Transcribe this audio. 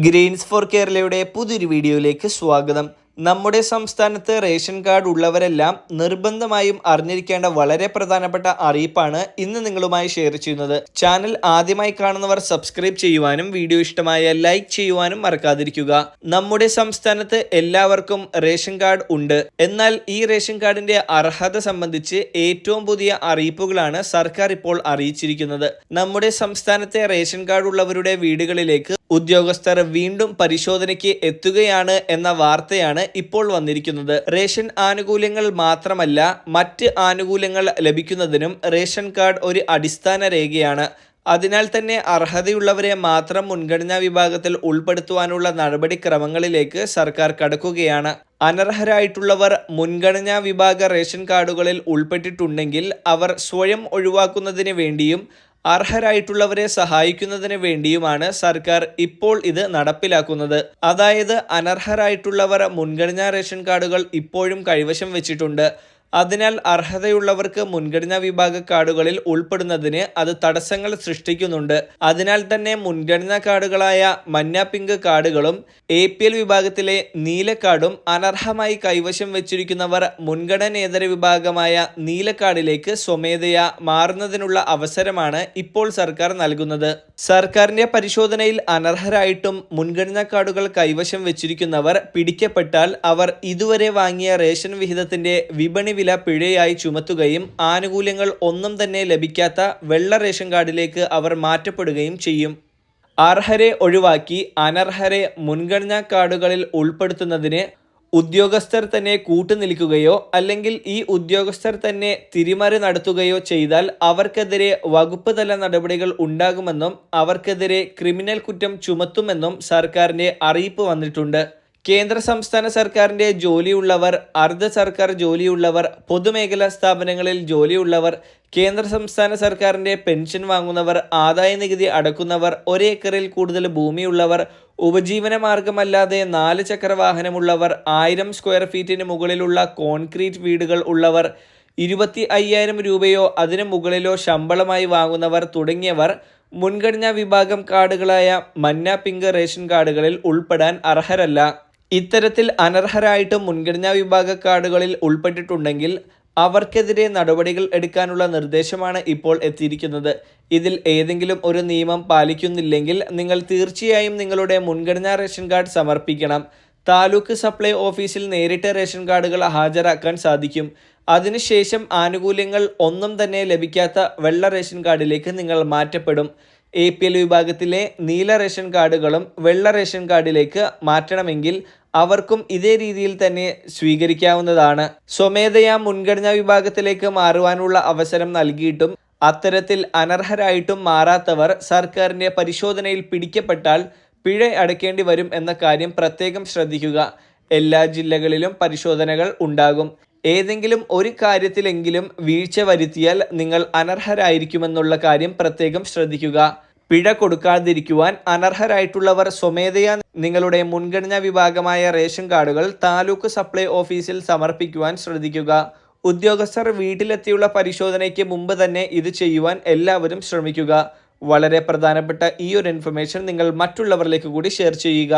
Green's four കേരളയുടെ പുതിയൊരു വീഡിയോയിലേക്ക് സ്വാഗതം. നമ്മുടെ സംസ്ഥാനത്ത് റേഷൻ കാർഡ് ഉള്ളവരെല്ലാം നിർബന്ധമായും അറിഞ്ഞിരിക്കേണ്ട വളരെ പ്രധാനപ്പെട്ട അറിയിപ്പാണ് ഇന്ന് നിങ്ങളുമായി ഷെയർ ചെയ്യുന്നത്. ചാനൽ ആദ്യമായി കാണുന്നവർ സബ്സ്ക്രൈബ് ചെയ്യുവാനും വീഡിയോ ഇഷ്ടമായ ലൈക്ക് ചെയ്യുവാനും മറക്കാതിരിക്കുക. നമ്മുടെ സംസ്ഥാനത്ത് എല്ലാവർക്കും റേഷൻ കാർഡ് ഉണ്ട്. എന്നാൽ ഈ റേഷൻ കാർഡിന്റെ അർഹത സംബന്ധിച്ച് ഏറ്റവും പുതിയ അറിയിപ്പുകളാണ് സർക്കാർ ഇപ്പോൾ അറിയിച്ചിരിക്കുന്നത്. നമ്മുടെ സംസ്ഥാനത്തെ റേഷൻ കാർഡ് ഉള്ളവരുടെ വീടുകളിലേക്ക് ഉദ്യോഗസ്ഥർ വീണ്ടും പരിശോധനയ്ക്ക് എത്തുകയാണ് എന്ന വാർത്തയാണ് ഇപ്പോൾ വന്നിരിക്കുന്നത്. റേഷൻ ആനുകൂല്യങ്ങൾ മാത്രമല്ല, മറ്റ് ആനുകൂല്യങ്ങൾ ലഭിക്കുന്നതിനും റേഷൻ കാർഡ് ഒരു അടിസ്ഥാന രേഖയാണ്. അതിനാൽ തന്നെ അർഹതയുള്ളവരെ മാത്രം മുൻഗണനാ വിഭാഗത്തിൽ ഉൾപ്പെടുത്തുവാനുള്ള നടപടിക്രമങ്ങളിലേക്ക് സർക്കാർ കടക്കുകയാണ്. അനർഹരായിട്ടുള്ളവർ മുൻഗണനാ വിഭാഗ റേഷൻ കാർഡുകളിൽ ഉൾപ്പെട്ടിട്ടുണ്ടെങ്കിൽ അവർ സ്വയം ഒഴിവാക്കുന്നതിന് വേണ്ടിയും അർഹരായിട്ടുള്ളവരെ സഹായിക്കുന്നതിന് വേണ്ടിയുമാണ് സർക്കാർ ഇപ്പോൾ ഇത് നടപ്പിലാക്കുന്നത്. അതായത് അനർഹരായിട്ടുള്ളവർ മുൻഗണനാ റേഷൻ കാർഡുകൾ ഇപ്പോഴും കൈവശം വെച്ചിട്ടുണ്ട്. അതിനാൽ അർഹതയുള്ളവർക്ക് മുൻഗണനാ വിഭാഗ കാർഡുകളിൽ ഉൾപ്പെടുന്നതിന് അത് തടസ്സങ്ങൾ സൃഷ്ടിക്കുന്നുണ്ട്. അതിനാൽ തന്നെ മുൻഗണനാ കാർഡുകളായ മഞ്ഞ പിങ്ക് കാർഡുകളും APL വിഭാഗത്തിലെ നീല കാർഡും അനർഹമായി കൈവശം വെച്ചിരിക്കുന്നവർ മുൻഗണനേതര വിഭാഗമായ നീല കാർഡിലേക്ക് സ്വമേധയാ മാറുന്നതിനുള്ള അവസരമാണ് ഇപ്പോൾ സർക്കാർ നൽകുന്നത്. സർക്കാരിന്റെ പരിശോധനയിൽ അനർഹരായിട്ടും മുൻഗണനാ കാർഡുകൾ കൈവശം വെച്ചിരിക്കുന്നവർ പിടിക്കപ്പെട്ടാൽ അവർ ഇതുവരെ വാങ്ങിയ റേഷൻ വിഹിതത്തിന്റെ വിപണി വില പിഴയായി ചുമത്തുകയും ആനുകൂല്യങ്ങൾ ഒന്നും തന്നെ ലഭിക്കാത്ത വെള്ള റേഷൻ കാർഡിലേക്ക് അവർ മാറ്റപ്പെടുകയും ചെയ്യും. അർഹരെ ഒഴിവാക്കി അനർഹരെ മുൻഗണനാ കാർഡുകളിൽ ഉൾപ്പെടുത്തുന്നതിന് ഉദ്യോഗസ്ഥർ തന്നെ കൂട്ടുനിൽക്കുകയോ അല്ലെങ്കിൽ ഈ ഉദ്യോഗസ്ഥർ തന്നെ തിരിമറി നടത്തുകയോ ചെയ്താൽ അവർക്കെതിരെ വകുപ്പ് തല നടപടികൾ ഉണ്ടാകുമെന്നും അവർക്കെതിരെ ക്രിമിനൽ കുറ്റം ചുമത്തുമെന്നും സർക്കാരിന്റെ അറിയിപ്പ് വന്നിട്ടുണ്ട്. കേന്ദ്ര സംസ്ഥാന സർക്കാരിന്റെ ജോലിയുള്ളവർ, അർദ്ധ സർക്കാർ ജോലിയുള്ളവർ, പൊതുമേഖലാ സ്ഥാപനങ്ങളിൽ ജോലിയുള്ളവർ, കേന്ദ്ര സംസ്ഥാന സർക്കാരിന്റെ പെൻഷൻ വാങ്ങുന്നവർ, ആദായ നികുതി അടക്കുന്നവർ, ഒരേക്കറിൽ കൂടുതൽ ഭൂമിയുള്ളവർ, ഉപജീവന മാർഗമല്ലാതെ 4 ചക്ര വാഹനമുള്ളവർ, 1000 സ്ക്വയർ ഫീറ്റിന് മുകളിലുള്ള കോൺക്രീറ്റ് വീടുകൾ ഉള്ളവർ, 25,000 രൂപയോ അതിനു മുകളിലോ ശമ്പളമായി വാങ്ങുന്നവർ തുടങ്ങിയവർ മുൻഗണനാ വിഭാഗം കാർഡുകളായ മഞ്ഞ പിങ്ക് റേഷൻ കാർഡുകളിൽ ഉൾപ്പെടാൻ അർഹരല്ല. ഇത്തരത്തിൽ അനർഹരായിട്ടും മുൻഗണനാ വിഭാഗ കാർഡുകളിൽ ഉൾപ്പെട്ടിട്ടുണ്ടെങ്കിൽ അവർക്കെതിരെ നടപടികൾ എടുക്കാനുള്ള നിർദ്ദേശമാണ് ഇപ്പോൾ എത്തിയിരിക്കുന്നത്. ഇതിൽ ഏതെങ്കിലും ഒരു നിയമം പാലിക്കുന്നില്ലെങ്കിൽ നിങ്ങൾ തീർച്ചയായും നിങ്ങളുടെ മുൻഗണനാ റേഷൻ കാർഡ് സമർപ്പിക്കണം. താലൂക്ക് സപ്ലൈ ഓഫീസിൽ നേരിട്ട് റേഷൻ കാർഡുകൾ ഹാജരാക്കാൻ സാധിക്കും. അതിനുശേഷം ആനുകൂല്യങ്ങൾ ഒന്നും തന്നെ ലഭിക്കാത്ത വെള്ള റേഷൻ കാർഡിലേക്ക് നിങ്ങൾ മാറ്റപ്പെടും. APL വിഭാഗത്തിലെ നീല റേഷൻ കാർഡുകളും വെള്ള റേഷൻ കാർഡിലേക്ക് മാറ്റണമെങ്കിൽ അവർക്കും ഇതേ രീതിയിൽ തന്നെ സ്വീകരിക്കാവുന്നതാണ്. സ്വമേധയാ മുൻഗണനാ വിഭാഗത്തിലേക്ക് മാറുവാനുള്ള അവസരം നൽകിയിട്ടും അത്തരത്തിൽ അനർഹരായിട്ടും മാറാത്തവർ സർക്കാരിന്റെ പരിശോധനയിൽ പിടിക്കപ്പെട്ടാൽ പിഴ അടയ്ക്കേണ്ടി വരും എന്ന കാര്യം പ്രത്യേകം ശ്രദ്ധിക്കുക. എല്ലാ ജില്ലകളിലും പരിശോധനകൾ ഉണ്ടാകും. ഏതെങ്കിലും ഒരു കാര്യത്തിലെങ്കിലും വീഴ്ച വരുത്തിയാൽ നിങ്ങൾ അനർഹരായിരിക്കുമെന്നുള്ള കാര്യം പ്രത്യേകം ശ്രദ്ധിക്കുക. പിഴ കൊടുക്കാതിരിക്കുവാൻ അനർഹരായിട്ടുള്ളവർ സ്വമേധയാ നിങ്ങളുടെ മുൻഗണനാ വിഭാഗമായ റേഷൻ കാർഡുകൾ താലൂക്ക് സപ്ലൈ ഓഫീസിൽ സമർപ്പിക്കുവാൻ ശ്രദ്ധിക്കുക. ഉദ്യോഗസ്ഥർ വീട്ടിലെത്തിയുള്ള പരിശോധനയ്ക്ക് മുമ്പ് തന്നെ ഇത് ചെയ്യുവാൻ എല്ലാവരും ശ്രമിക്കുക. വളരെ പ്രധാനപ്പെട്ട ഈ ഒരു ഇൻഫർമേഷൻ നിങ്ങൾ മറ്റുള്ളവരിലേക്ക് കൂടി ഷെയർ ചെയ്യുക.